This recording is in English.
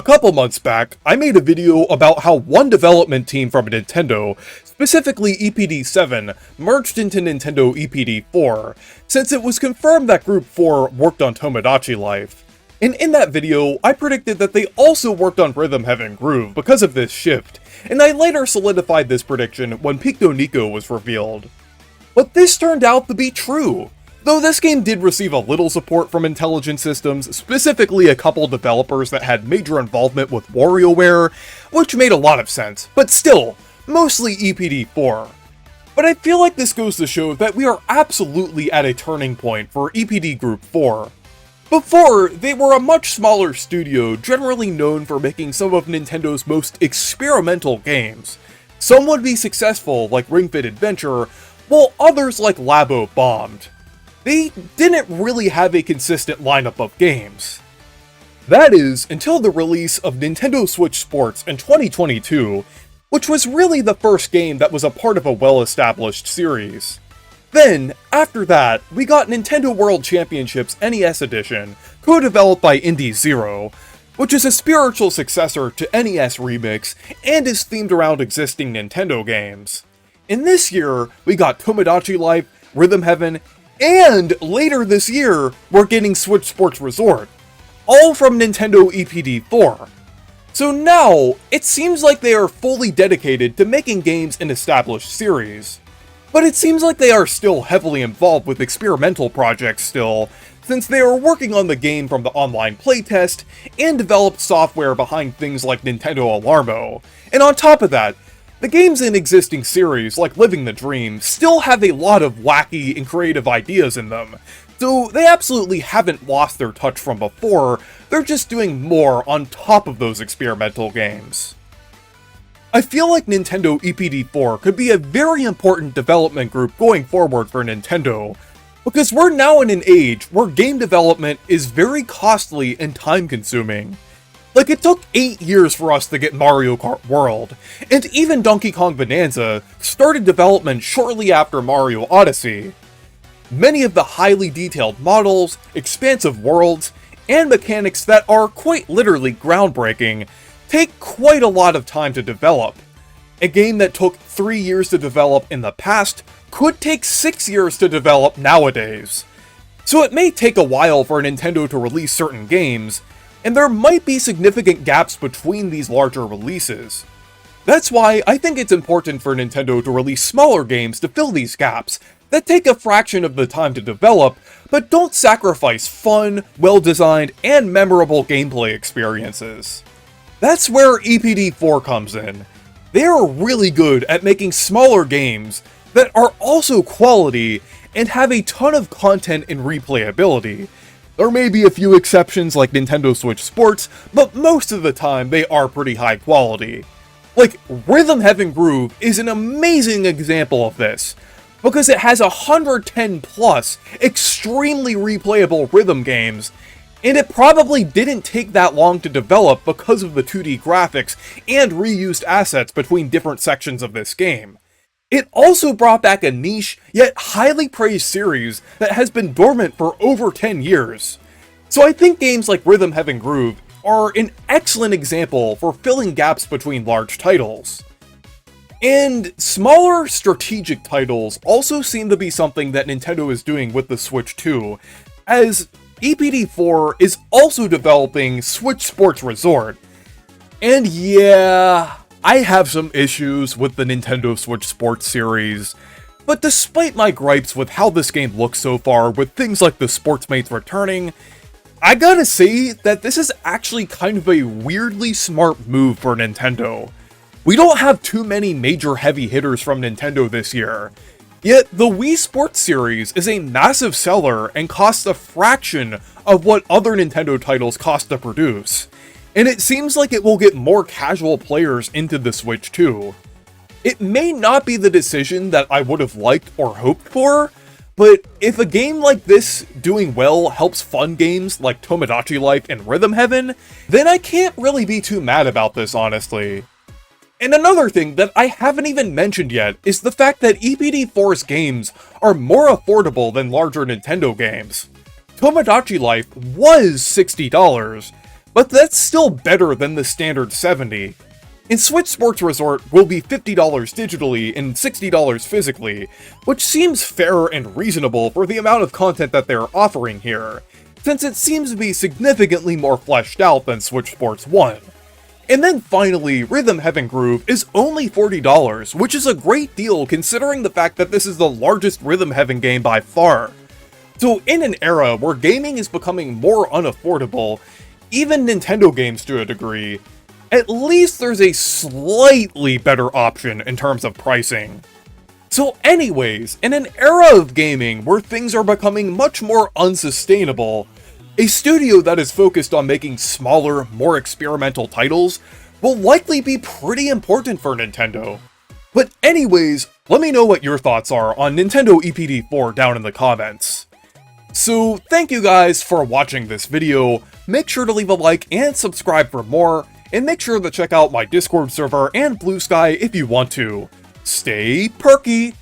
couple months back, I made a video about how one development team from Nintendo, specifically EPD7, merged into Nintendo EPD4, since it was confirmed that Group 4 worked on Tomodachi Life. And in that video, I predicted that they also worked on Rhythm Heaven Groove because of this shift, and I later solidified this prediction when Peak no Nico was revealed. But this turned out to be true. Though this game did receive a little support from Intelligent Systems, specifically a couple developers that had major involvement with WarioWare, which made a lot of sense, but still, mostly EPD4. But I feel like this goes to show that we are absolutely at a turning point for EPD Group 4. Before, they were a much smaller studio generally known for making some of Nintendo's most experimental games. Some would be successful, like Ring Fit Adventure, while others like Labo bombed. They didn't really have a consistent lineup of games. That is, until the release of Nintendo Switch Sports in 2022, which was really the first game that was a part of a well-established series. Then, after that, we got Nintendo World Championships NES Edition, co-developed by Indie Zero, which is a spiritual successor to NES Remix and is themed around existing Nintendo games. In this year, we got Tomodachi Life, Rhythm Heaven, and later this year, we're getting Switch Sports Resort, all from Nintendo EPD4. So now, it seems like they are fully dedicated to making games in established series. But it seems like they are still heavily involved with experimental projects still, since they are working on the game from the online playtest, and developed software behind things like Nintendo Alarmo. And on top of that, the games in existing series, like Living the Dream, still have a lot of wacky and creative ideas in them, so they absolutely haven't lost their touch from before, they're just doing more on top of those experimental games. I feel like Nintendo EPD4 could be a very important development group going forward for Nintendo, because we're now in an age where game development is very costly and time-consuming. Like, it took 8 years for us to get Mario Kart World, and even Donkey Kong Bonanza started development shortly after Mario Odyssey. Many of the highly detailed models, expansive worlds, and mechanics that are quite literally groundbreaking take quite a lot of time to develop. A game that took 3 years to develop in the past could take 6 years to develop nowadays. So it may take a while for Nintendo to release certain games, and there might be significant gaps between these larger releases. That's why I think it's important for Nintendo to release smaller games to fill these gaps, that take a fraction of the time to develop, but don't sacrifice fun, well-designed, and memorable gameplay experiences. That's where EPD4 comes in. They are really good at making smaller games that are also quality and have a ton of content and replayability. There may be a few exceptions like Nintendo Switch Sports, but most of the time they are pretty high quality. Like, Rhythm Heaven Groove is an amazing example of this, because it has 110 plus extremely replayable rhythm games, and it probably didn't take that long to develop because of the 2D graphics and reused assets between different sections of this game. It also brought back a niche, yet highly praised series that has been dormant for over 10 years. So I think games like Rhythm Heaven Groove are an excellent example for filling gaps between large titles. And smaller strategic titles also seem to be something that Nintendo is doing with the Switch too, as EPD4 is also developing Switch Sports Resort. And yeah, I have some issues with the Nintendo Switch Sports series, but despite my gripes with how this game looks so far with things like the Sportsmates returning, I gotta say that this is actually kind of a weirdly smart move for Nintendo. We don't have too many major heavy hitters from Nintendo this year, yet the Wii Sports series is a massive seller and costs a fraction of what other Nintendo titles cost to produce. And it seems like it will get more casual players into the Switch too. It may not be the decision that I would have liked or hoped for, but if a game like this doing well helps fun games like Tomodachi Life and Rhythm Heaven, then I can't really be too mad about this, honestly. And another thing that I haven't even mentioned yet is the fact that EPD4's games are more affordable than larger Nintendo games. Tomodachi Life was $60, but that's still better than the standard $70. And Switch Sports Resort will be $50 digitally and $60 physically, which seems fair and reasonable for the amount of content that they're offering here, since it seems to be significantly more fleshed out than Switch Sports 1. And then finally, Rhythm Heaven Groove is only $40, which is a great deal considering the fact that this is the largest Rhythm Heaven game by far. So in an era where gaming is becoming more unaffordable, even Nintendo games to a degree, at least there's a slightly better option in terms of pricing. So anyways, in an era of gaming where things are becoming much more unsustainable, a studio that is focused on making smaller, more experimental titles will likely be pretty important for Nintendo. But anyways, let me know what your thoughts are on Nintendo EPD4 down in the comments. So thank you guys for watching this video, make sure to leave a like and subscribe for more, and make sure to check out my Discord server and Blue Sky if you want to. Stay perky!